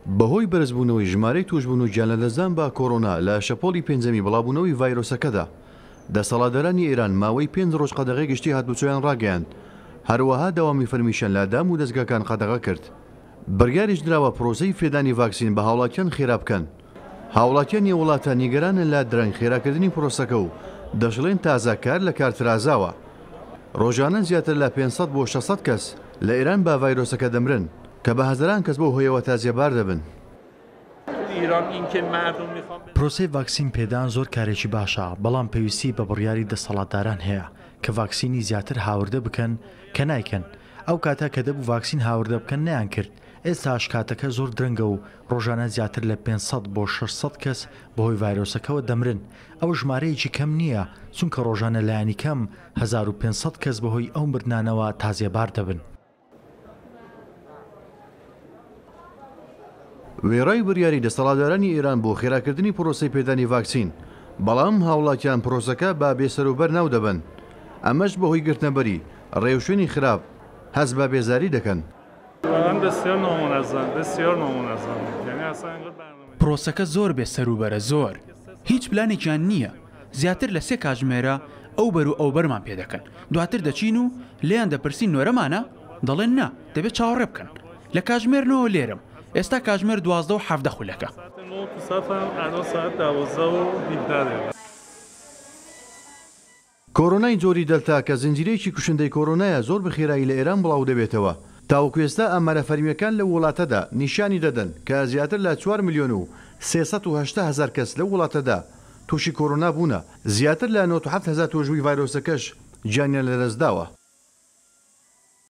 بەهۆی بەرزبوونەوەی ژمارەی توشبوون و گیانلەدەستدان بە کۆڕۆنا لە شەپۆلی پێنجەمی بڵاوبوونەوەی ڤایرۆسەکەدا دەسەڵاتدارانی ئێران ماوەی 5 ڕۆژ قەدەغەی گشتی هاتبوچۆیان ڕاگەیاند، هەروەها داوامی فەرمیشەن لە دام و دەستگاکان قەدەغە کرد. بڕیاریش دراوە پرۆسەی فێدانی ڤاکسین بە هاوڵاتیان خێرا بکەن. هاوڵاتیان وڵاتە نیگەرانن لە درەنگ خێراکردنی پرۆسەکە و دەشڵێن تازەکار لە کارترازاوە. ڕۆژانە زیاتر لە 500 بۆ 600 کەس لە ئێران بە ڤایرۆسەکە دەمرن کە بە هەزاران کەس بۆ هۆیەوە تازیێبار دەبن. پرۆسەی ڤاکسین پێدان زۆر کارێکی باشە، بەڵام پێویستی بە بڕیاری دەسەڵاتداران هەیە کە ڤاکسینی زیاتر هاوردە بکەن کە نایکەن. ئەو کاتە کە دەبوو ڤاکسین هاوردە بکەن نیان کرد. ئێستاش کاتەکە زۆر درەنگە و ڕۆژانە زیاتر لە 500 بۆ 600 کەس بەهۆی ڤایرۆسەکەەوە دەمرن. ئەو ژمارەیەکی کەم نییە، چونکە ڕۆژانە لایانی کەم 1500 کەس بەهۆی ئەو مردانەوە تازیێبار دەبن. وێڕای بڕیاری دەسەڵاتدارانی ئێران بۆ خێراکردنی پرۆسەی پێدانی ڤاکسین، بەڵام هاوڵاتیان پرۆسەکە با بێسەروبەر ناو دەبن. ئەمەش بەهۆی گرتنەبەری ڕێوشوێنی خراپ هەست بە بێزاری دەکەن. پرۆسەکە زۆر بێسەروبەرە، زۆر هیچ پلانێکیان نییە. زیاتر لە 3 کاتژمێرە ئەو بەر و ئەو بەرمان پێ دەکەن، دواتر دەچین و لێیان دەپرسین نۆرەمانە، دەڵێن نا، دەبێت چاوەڕێ بکەن. لە کاتژمێرنەوە لێرم، ئێستا کاتژمێر 12 و 17 خولەکە. کۆڕۆنای جۆری دەلتا کە زنجیرەیەکی کوشندەی کۆڕۆنایە زۆر بەخێرایی لە ئێران بڵاو دەبێتەوە. تاوەکو ئێستا ئەمارە فەرمیەکان لە وڵاتەدا نیشانی دەدەن کە زیاتر لە 4 ملیۆن و 380 هزار کەس لە وڵاتەدا تووشی کۆڕۆنا بوونە، زیاتر لە 97 هزار تۆژووی ڤایرۆسەکەش گیانیان لەدەستداوە.